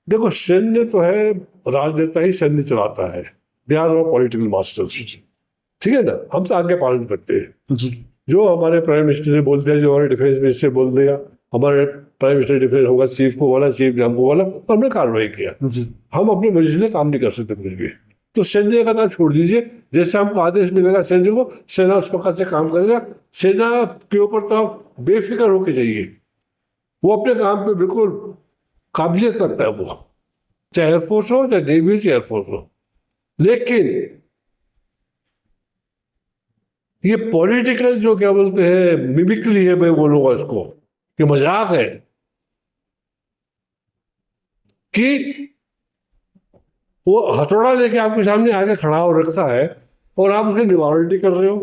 देखो, सैन्य तो है, राजनेता ही सैन्य चलाता है, they are our political masters, ठीक है ना। हम तो आज्ञा पालन करते हैं जी। जो हमारे प्राइम मिनिस्टर ने बोल दिया, जो हमारे डिफेंस मिनिस्टर बोल दिया, हमारे प्राइम मिनिस्टर डिफेंस होगा, चीफ को बोला, चीफ ने हमको बोला, और हमने कार्रवाई किया। हम अपनी मर्जी से काम नहीं कर सकते कुछ भी। तो सैन्य का नाम छोड़ दीजिए, जैसे हमको आदेश मिलेगा सैन्य को, सेना उस प्रकार से काम करेगा। सेना के ऊपर तो आप बेफिक्र होके जाइए, वो अपने काम पे बिल्कुल काबिलियत रखता है, वो चाहे एयरफोर्स हो, चाहे नेवी, चाहे एयरफोर्स हो। लेकिन ये पॉलिटिकल जो क्या बोलते हैं मिमिक्री है, मैं बोलूंगा इसको कि मजाक है कि वो हथौड़ा लेके आपके सामने आके खड़ा हो रखा है और आप उसके निवारण नहीं कर रहे हो,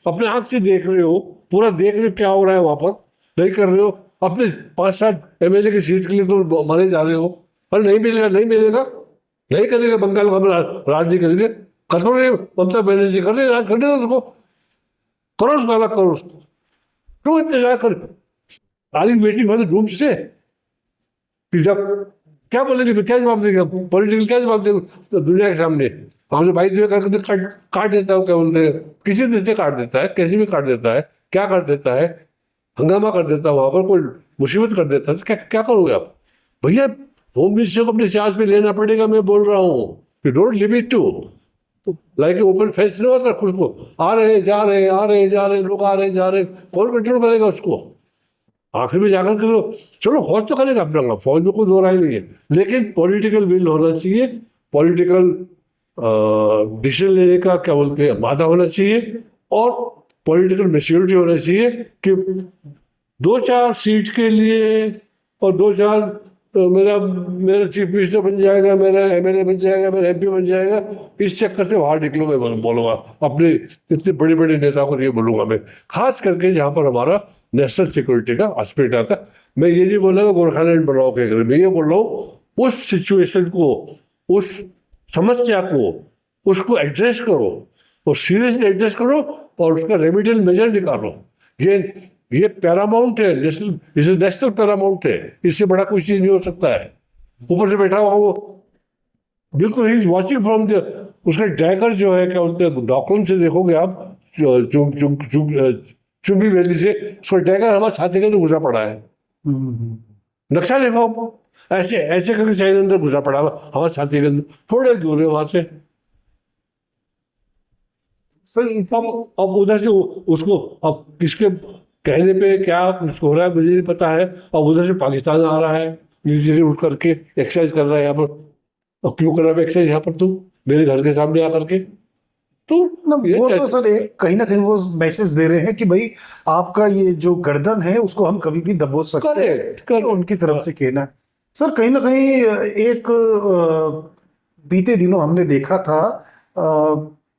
अपने आंख से देख रहे हो, पूरा देख रहे हो क्या हो रहा है वहां पर, नहीं कर रहे हो। अपने 5-7 एमएलए की सीट के लिए तो मरे जा रहे हो, पर नहीं मिलेगा, नहीं मिलेगा, नहीं करेगा, बंगाल का हम राज नहीं करेंगे, कर दो रे, ममता बनर्जी कर रहे राज, करने दो उसको, करो उसको, अलग करो उसको, क्यों इतने ज्यादा कर, are you waiting for the doomsday कि जब क्या बोलेंगे, फिर क्या जवाब देगा, पॉलिटिकल क्या जवाब देगा तो दुनिया के सामने, हमसे भाई जो करके काट देता है, क्या बोलते हैं, किसी दिन से काट देता है, कैसे भी काट देता है, क्या कर देता है, हंगामा कर देता है, वहां पर कोई मुसीबत कर देता है, तो क्या क्या करोगे आप भैया? होम मिनिस्टर को अपने चार्ज पे लेना पड़ेगा, मैं बोल रहा हूँ कि don't leave it to like open fence नहीं होता, खुद को आ रहे जा रहे, आ रहे जा रहे, लोग आ रहे जा रहे, कौन कंट्रोल करेगा उसको? आखिर में जाकर के तो चलो फौज तो करेगा अपना, फौज में कोई दो राय नहीं है, लेकिन पॉलिटिकल विल होना चाहिए, पॉलिटिकल डिसीजन लेने का क्या बोलते हैं मादा होना चाहिए, और पॉलिटिकल मेच्योरिटी होना चाहिए कि 2-4 सीट के लिए और 2-4 मेरा मेरा चीफ मिनिस्टर बन जाएगा, मेरा एमएलए बन जाएगा, मेरा एमपी बन जाएगा, इस चक्कर से बाहर निकलो, मैं बोलूंगा अपने इतने बड़े बड़े नेता को ये बोलूंगा मैं, खास करके जहाँ पर हमारा नेशनल सिक्योरिटी का एस्पेक्ट आता है। मैं ये नहीं बोल रहा गोरखालैंड बनाओ के, मैं ये बोल रहा हूँ उस सिचुएशन को, उस समस्या को, उसको एड्रेस करो, और सीरियसली एड्रेस करो, और उसका रेमिडियल मेजर निकालो। ये पैरामाउंट है, नेशनल, इसे नेशनल पैरामाउंट है, इससे बड़ा कोई चीज नहीं हो सकता है। ऊपर से बैठा हुआ वो बिल्कुल ही वॉचिंग फ्रॉम द, उसका डैगर जो है क्या बोलते हैं, डॉक्यूमेंट से देखोगे आप, चुंबी वैली से उसका डैगर हमारे छाती के अंदर घुसा पड़ा है, नक्शा देखो आप, ऐसे ऐसे करके चाइना अंदर घुसा पड़ा हमारे छाती के अंदर, थोड़े दूर है वहां से। अब उधर से उसको, अब किसके कहने पे क्या कुछ हो रहा है मुझे नहीं पता है, अब उधर से पाकिस्तान आ रहा है नीचे से उठ करके एक्सरसाइज कर रहा है यहाँ पर, और क्यों कर रहा है एक्सरसाइज यहाँ पर, तू मेरे घर के सामने आकर के, तो वो तो सर एक कहीं ना कहीं वो मैसेज दे रहे हैं कि भाई आपका ये जो गर्दन है उसको हम कभी भी दबोच सकते हैं, ये उनकी तरफ से कहना है। सर कहीं ना कहीं एक बीते दिनों हमने देखा था,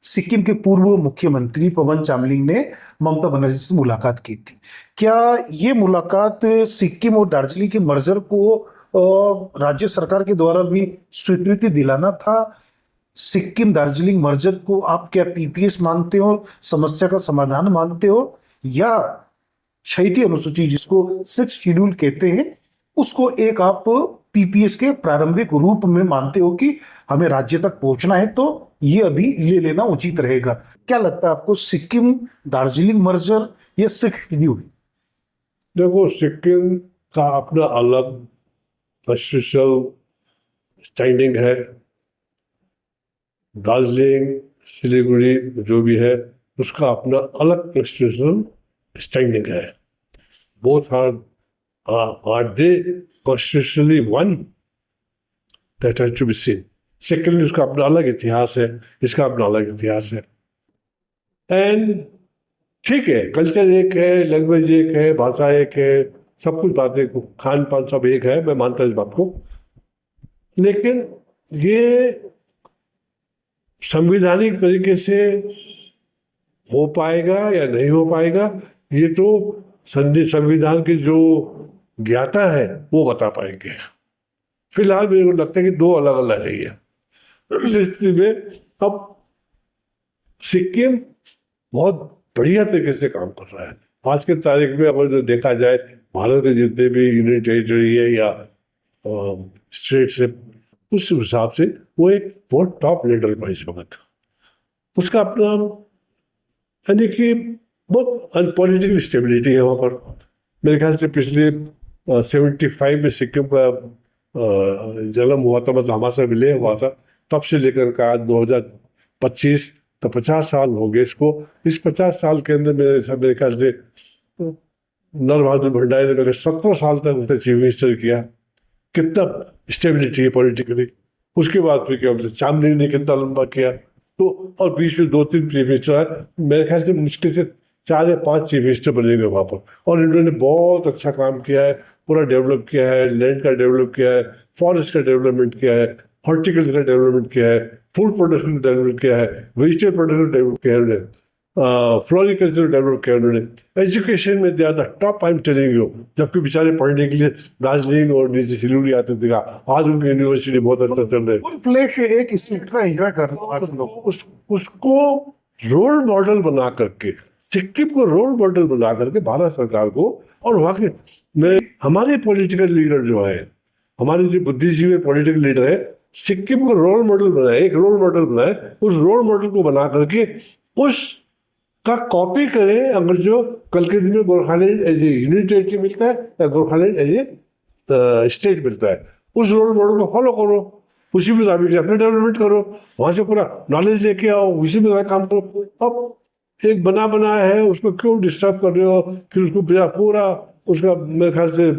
सिक्किम के पूर्व मुख्यमंत्री पवन चामलिंग ने ममता बनर्जी से मुलाकात की थी। क्या ये मुलाकात सिक्किम और दार्जिलिंग के मर्जर को राज्य सरकार के द्वारा भी स्वीकृति दिलाना था? सिक्किम दार्जिलिंग मर्जर को आप क्या पीपीएस मानते हो, समस्या का समाधान मानते हो, या 6ठी अनुसूची जिसको 6th शेड्यूल कहते हैं उसको एक आप पीपीएस के प्रारंभिक रूप में मानते हो कि हमें राज्य तक पहुंचना है तो ये अभी ले लेना उचित रहेगा? क्या लगता है आपको, सिक्किम दार्जिलिंग मर्जर या 6th शेड्यूल? देखो, सिक्किम का अपना अलग कॉन्स्टिट्यूशनल स्टैंडिंग है, दार्जिलिंग सिलीगुड़ी जो भी है उसका अपना अलग कॉन्स्टिट्यूशनल स्टैंडिंग है। Both are they constitutionally one, that has to be seen. Secondly उसका अपना अलग इतिहास है, इसका अपना अलग इतिहास है, एंड ठीक है, कल्चर एक है, लैंग्वेज एक है, भाषा एक है, सब कुछ बातें, खान पान सब एक है, मैं मानता हूँ इस बात को, लेकिन ये संवैधानिक तरीके से हो पाएगा या नहीं हो पाएगा ये तो संविधान के जो ज्ञाता है वो बता पाएंगे। फिलहाल मेरे को लगता है कि दो अलग अलग है ये। इस स्थिति में अब सिक्किम बहुत बढ़िया तरीके से काम कर रहा है। आज के तारीख में अगर जो देखा जाए, भारत के जितने भी यूनियन टेरिटरी है या स्टेट्स है, उस हिसाब से वो एक बहुत टॉप लीडर पर इस वक्त, उसका अपना यानी कि बहुत अनपॉलिटिकल स्टेबिलिटी है वहाँ पर। मेरे ख्याल से पिछले 75 में सिक्किम का जन्म हुआ था, मतलब हमारे साथ विलय हुआ था, तब से लेकर का आज 2025 तो 50 साल हो गए इसको। इस 50 साल के अंदर मेरे ख्याल से नर बहादुर भंडारी ने 17 साल तक उसने चीफ मिनिस्टर किया। कितना स्टेबिलिटी है पॉलिटिकली। उसके बाद फिर क्या बोलते, चामलिंग ने कितना लंबा किया, तो और बीच में 2-3 चीफ मिनिस्टर आए, मेरे ख्याल से मुश्किल से 4 या 5 चीफ मिनिस्टर बनेंगे वहाँ पर, और इन्होंने बहुत अच्छा काम किया है, पूरा डेवलप किया है, लैंड का डेवलप किया है, फॉरेस्ट का डेवलपमेंट किया है, हॉर्टिकल्चर का डेवलपमेंट किया है, फूड प्रोडक्शन का डेवलप किया है, वेजिटेबल प्रोडक्शन का डेवलप किया है उन्होंने, फ्लोरिकल्चर डेवलप किया उन्होंने, एजुकेशन में they are the top, I am telling you, जबकि बेचारे पढ़ने के लिए दार्जिलिंग और नीचे सिलीगुड़ी आते थे, आज उनकी यूनिवर्सिटी बहुत अच्छा चल रही है। फुल फ्लैश एक स्टेट का एंजॉय कर रहे हैं आज लोग। उसको रोल मॉडल बना करके, सिक्किम को रोल मॉडल बना करके भारत सरकार को, और वहाँ के में हमारे पॉलिटिकल लीडर जो है, हमारे जो बुद्धिजीवी पॉलिटिकल लीडर है, सिक्किम को रोल मॉडल बनाए, एक रोल मॉडल बनाए, उस रोल मॉडल को बना करके उस का कॉपी करें। अगर जो कल के दिन में Gorkhaland as a unit territory मिलता है या गोरखालैंड एज ए स्टेट मिलता है, उस रोल मॉडल को फॉलो करो, उसी मुताबिक अपने डेवलपमेंट करो, वहाँ से पूरा नॉलेज लेके आओ, उसी में काम करो। अब एक बना बनाया है उसको क्यों डिस्टर्ब कर रहे हो, फिर उसको पूरा उसका मेरे ख्याल से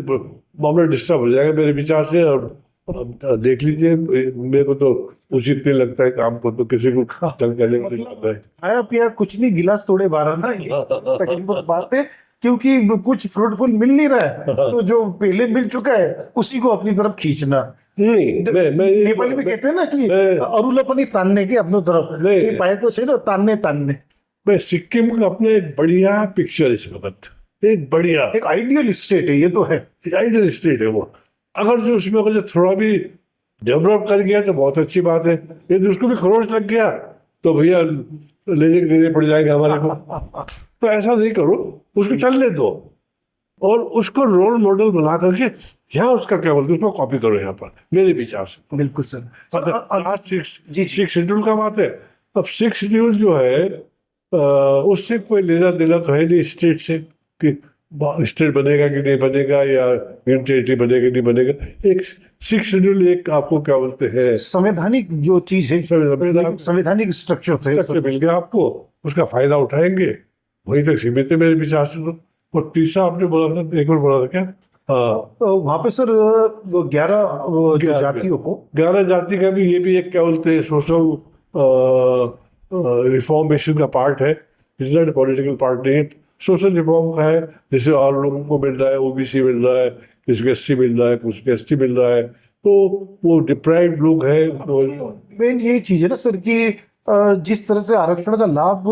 मामला डिस्टर्ब हो जाएगा मेरे विचार से। और देख लीजिए, मेरे को तो उचित नहीं लगता है काम को, तो किसी को तंग करने को नहीं लगता है। खाया पिया कुछ नहीं, गिलास तोड़े 12 ना, ये तकलीफ बात है, क्योंकि कुछ फ्रूटफुल मिल नहीं रहा है, तो जो पहले मिल चुका है उसी को अपनी तरफ खींचना। नहीं, मैं नेपाली में कहते हैं ना कि अरुलापनी तानने के अपनी तरफ, कि पाए को छे ना तानने तानने। मैं सिक्किम का अपने एक बढ़िया पिक्चर इस वक्त, एक बढ़िया एक आइडियल स्टेट है, ये तो है, आइडियल स्टेट है वो। अगर जो उसमें अगर जो थोड़ा भी डेवलप कर गया तो बहुत अच्छी बात है, यदि उसको भी खरोच लग गया तो भैया लेने पड़ जाएंगे हमारे को। तो ऐसा नहीं करो, उसको चलने दो और उसको रोल मॉडल बना करके यहाँ उसका क्या बोलते हैं उसको कॉपी करो यहाँ पर, मेरे विचार से। बिल्कुल सर। आज सिक्स शेड्यूल का बात है। अब 6 शेड्यूल जो है उससे कोई लेना देना तो है नहीं स्टेट से, कि स्टेट बनेगा कि नहीं बनेगा या यूनियन टेरिटरी बनेगा नहीं बनेगा। एक 6 शेड्यूल एक आपको क्या बोलते हैं संवैधानिक जो चीज है, संवैधानिक स्ट्रक्चर मिल गया आपको, उसका फायदा उठाएंगे, वहीं तक सीमित है मेरे विचार से। तो और तीसरा आपने बोला था, एक और बोला था क्या? तो वहाँ पे सर वो 11 जातियों को, 11 जाति का भी, ये भी एक क्या बोलते हैं सोशल रिफॉर्मेशन का पार्ट है, इज पॉलिटिकल पार्ट नहीं है, सोशल रिफॉर्म का है। जैसे और लोगों को मिल रहा है, ओबीसी मिल रहा है, किसी को एससी मिल रहा है, किसी को एसटी मिल रहा है, तो वो डिप्राइव्ड लोग हैं। मेन यही चीज है ना सर कि जिस तरह से आरक्षण का लाभ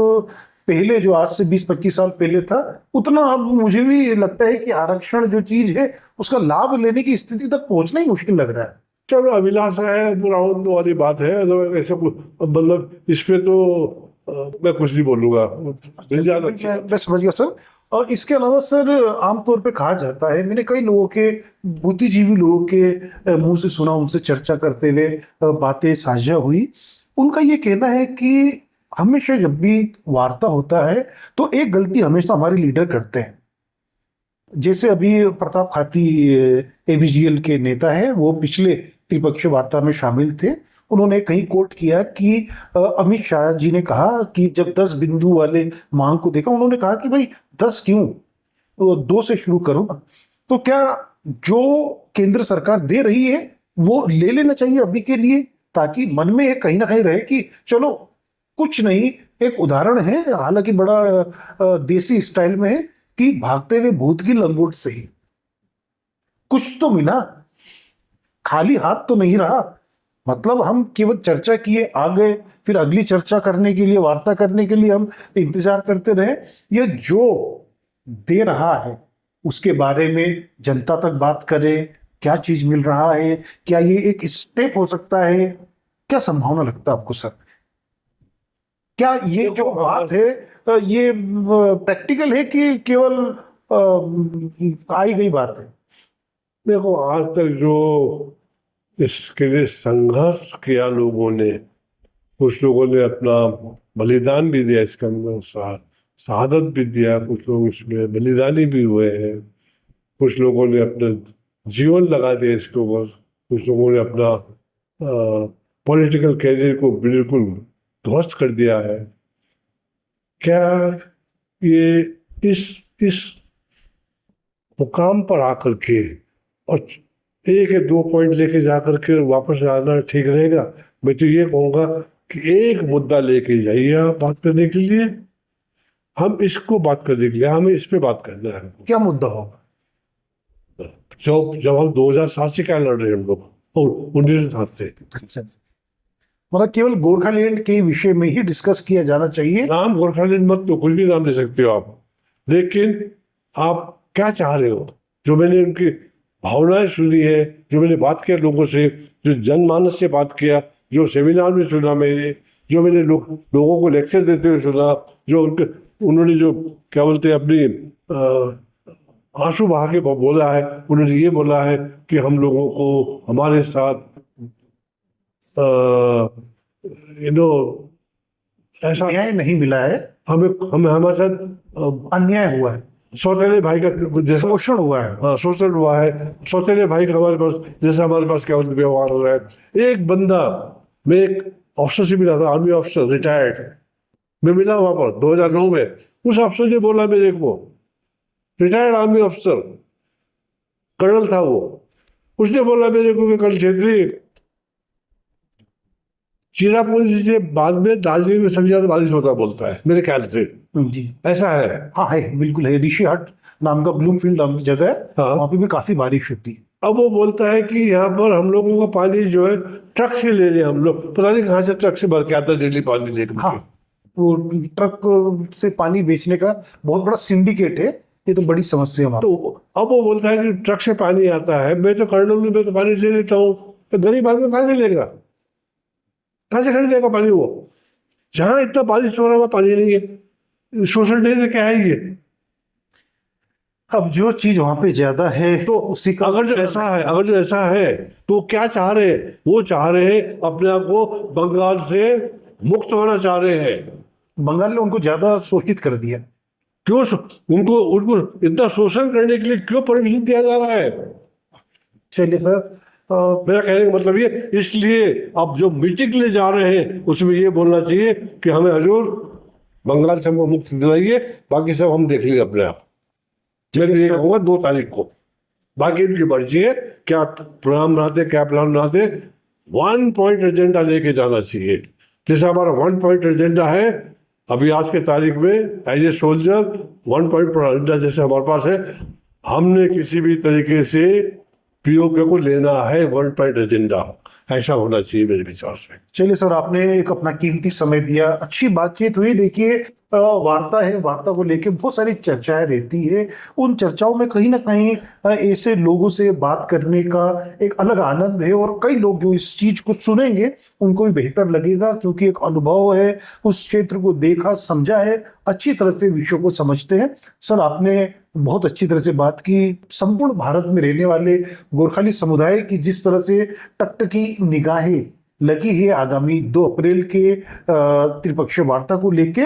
पहले जो आज से 20-25 साल पहले था, उतना अब मुझे भी लगता है कि आरक्षण जो चीज है उसका लाभ लेने की स्थिति तक पहुंचना ही मुश्किल लग रहा है। चलो अभिलाषा है, पूरा वाली बात है, ऐसे मतलब इस पे तो मैं कुछ नहीं बोलूंगा, मिल जाना चाहिए। मैं समझ गया सर। और इसके अलावा सर आमतौर पे कहा जाता है, मैंने कई लोगों के, बुद्धिजीवी लोगों के मुंह से सुना, उनसे चर्चा करते हुए बातें साझा हुई, उनका ये कहना है कि हमेशा जब भी वार्ता होता है तो एक गलती हमेशा हमारे लीडर करते हैं। जैसे अभी प्रताप खाती एबीजीएल के नेता हैं, वो पिछले त्रिपक्षीय वार्ता में शामिल थे। उन्होंने कहीं कोट किया कि अमित शाह जी ने कहा कि जब 10 बिंदु वाले मांग को देखा, उन्होंने कहा कि भाई 10 क्यों, तो 2 से शुरू करो। तो क्या जो केंद्र सरकार दे रही है वो ले लेना चाहिए अभी के लिए, ताकि मन में एक कहीं ना कहीं रहे कि चलो कुछ नहीं। एक उदाहरण है, हालांकि बड़ा देसी स्टाइल में है, कि भागते हुए भूत की लंगोट से ही कुछ तो मिला, खाली हाथ तो नहीं रहा। मतलब हम केवल चर्चा किए, आ गए, फिर अगली चर्चा करने के लिए, वार्ता करने के लिए हम इंतजार करते रहे। ये जो दे रहा है उसके बारे में जनता तक बात करें, क्या चीज मिल रहा है, क्या ये एक स्टेप हो सकता है, क्या संभावना लगता है आपको सर? क्या ये जो बात है ये प्रैक्टिकल है कि केवल आई गई बात है? देखो, आज तक जो इसके लिए संघर्ष किया लोगों ने, कुछ लोगों ने अपना बलिदान भी दिया इसके अंदर, शहादत भी दिया, कुछ लोग इसमें बलिदानी भी हुए हैं, कुछ लोगों ने अपना जीवन लगा दिया इसके ऊपर, कुछ लोगों ने अपना पॉलिटिकल कैरियर को बिल्कुल ध्वस्त कर दिया है। क्या ये इस मुकाम पर आकर के और 1 या 2 पॉइंट लेके जाकर के वापस आना ठीक रहेगा? मैं तो ये कहूँगा कि एक मुद्दा लेके जाइए आप बात करने के लिए, हम इसको बात करने के लिए, हमें इस पे बात करना है। क्या मुद्दा होगा? जब हम 2007 से क्या लड़ रहे हैं हम लोग, और 1907 से। अच्छा, मतलब केवल गोरखालैंड के विषय में ही डिस्कस किया जाना चाहिए। नाम गोरखालैंड मत, तो कुछ भी नाम ले सकते हो आप, लेकिन आप क्या चाह रहे हो? जो मैंने उनकी भावनाएं सुनी है, जो मैंने बात किया लोगों से, जो जनमानस से बात किया, जो सेमिनार में सुना मैंने, जो मैंने लोगों को लेक्चर देते हुए सुना, जो उन्होंने जो क्या बोलते हैं अपनी आंसू बहा के बोला है, उन्होंने ये बोला है कि हम लोगों को हमारे साथ ऐसा न्याय नहीं मिला है, हमें हमें हमारे साथ अन्याय हुआ है, सौतेले भाई का जैसा शोषण हुआ है। हाँ शोषण हुआ है, सौतेले भाई का हमारे पास जैसा हमारे पास क्या बोलते व्यवहार हो रहा है। एक बंदा, मैं एक अफसर से मिला था, आर्मी अफसर रिटायर्ड, मैं मिला वहां पर 2009 में। उस अफसर ने बोला मेरे को, रिटायर्ड आर्मी अफसर, कर्नल था वो, उसने बोला मेरे को कि कल छेत्री, चिरापुंजी से बाद में दार्जिलिंग में सबसे ज्यादा बारिश होता बोलता है मेरे ख्याल से। जी ऐसा है। हाँ, है, बिल्कुल है। ऋषि हट नाम का ब्लूमफील्ड नाम की जगह है, हाँ। वहाँ पे भी काफी बारिश होती है। अब वो बोलता है कि यहाँ पर हम लोगों को पानी जो है ट्रक से ले ले, हम लोग पता नहीं कहाँ से ट्रक से भर के आता है डेली पानी लेकर। हाँ, वो ट्रक से पानी बेचने का बहुत बड़ा सिंडिकेट है, ये तो बड़ी समस्या है वहाँ। तो अब वो बोलता है कि ट्रक से पानी आता है, मैं तो कर्नल में मैं तो पानी ले लेता हूँ, तो गरीब आदमी कहाँ से लेगा, कहाँ से खरीदेगा पानी? वो जहाँ इतना बारिश हो रहा है वहाँ पानी नहीं है, सोशल डे से क्या है ये? अब जो चीज वहां पे ज्यादा है तो उसी का अगर जो ऐसा है तो क्या चाह रहे हैं? वो चाह रहे हैं अपने आप को बंगाल से मुक्त होना चाह रहे हैं। बंगाल ने उनको ज्यादा शोषित कर दिया। क्यों उनको उनको इतना शोषण करने के लिए क्यों परमिशन दिया जा रहा है? चलिए सर, मेरा कहने का मतलब ये, इसलिए अब जो मीटिंग ले जा रहे हैं उसमें ये बोलना चाहिए कि हमें हजूर बंगाल से हमको मुक्त दिलाइए, बाकी सब हम देख लेंगे अपने आप। मैं ये कहूँगा 2 तारीख को, बाकी इनकी मर्जी है, क्या प्रोग्राम बनाते क्या प्लान बनाते। 1 पॉइंट एजेंडा लेके जाना चाहिए, जैसे हमारा 1 पॉइंट एजेंडा है अभी आज के तारीख में as a soldier. 1 point agenda जैसे हमारे पास है, हमने किसी भी तरीके से पीओके को लेना है 1 पॉइंट एजेंडा, ऐसा होना चाहिए मेरे विचार से। चलिए सर, आपने एक अपना कीमती समय दिया, अच्छी बातचीत हुई। देखिए, वार्ता है, वार्ता को लेके बहुत सारी चर्चाएं रहती है। उन चर्चाओं में कहीं ना कहीं ऐसे लोगों से बात करने का एक अलग आनंद है, और कई लोग जो इस चीज को सुनेंगे उनको भी बेहतर लगेगा, क्योंकि एक अनुभव है, उस क्षेत्र को देखा समझा है, अच्छी तरह से विषयों को समझते हैं। सर, आपने बहुत अच्छी तरह से बात की। संपूर्ण भारत में रहने वाले गोरखाली समुदाय की जिस तरह से टकटकी निगाहें लगी है आगामी 2 अप्रैल के त्रिपक्षीय वार्ता को लेके,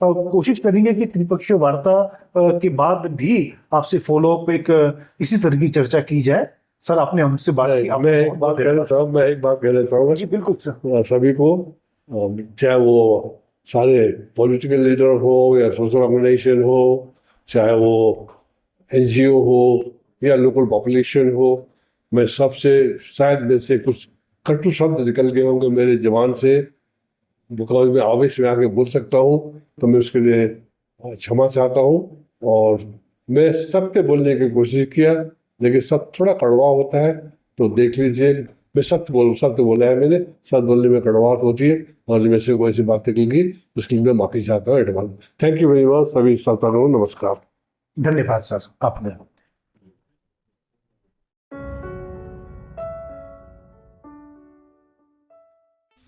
कोशिश करेंगे कि त्रिपक्षीय वार्ता के बाद भी आपसे फॉलोअप एक इसी तरह की चर्चा की जाए। सर, आपने हमसे बात की। मैं एक बात कहना चाहूँगा जी बिल्कुल सर। सभी को, चाहे वो सारे पॉलिटिकल लीडर हो या सोशल ऑर्गेनाइजेशन हो, चाहे वो एनजीओ हो या लोकल पॉपुलेशन हो, मैं सबसे, शायद में से कुछ कटु शब्द निकल गए होंगे मेरे जबान से, बिकॉज मैं आवेश में आके बोल सकता हूँ, तो मैं उसके लिए क्षमा चाहता हूँ। और मैं सत्य बोलने की कोशिश किया, लेकिन सत्य थोड़ा कड़वा होता है, तो देख लीजिए। मैं सत्य बोला है मैंने, सत्य बोलने में कड़वाहट होती है, और मेरे से कोई ऐसी बातें निकलेंगी उसके लिए मैं माफी चाहता हूँ advance. Thank you very much सभी श्रोताओं, नमस्कार। धन्यवाद सर आपने।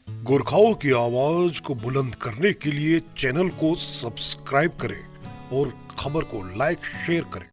गोरखाओं की आवाज को बुलंद करने के लिए चैनल को सब्सक्राइब करें और खबर को लाइक शेयर करें।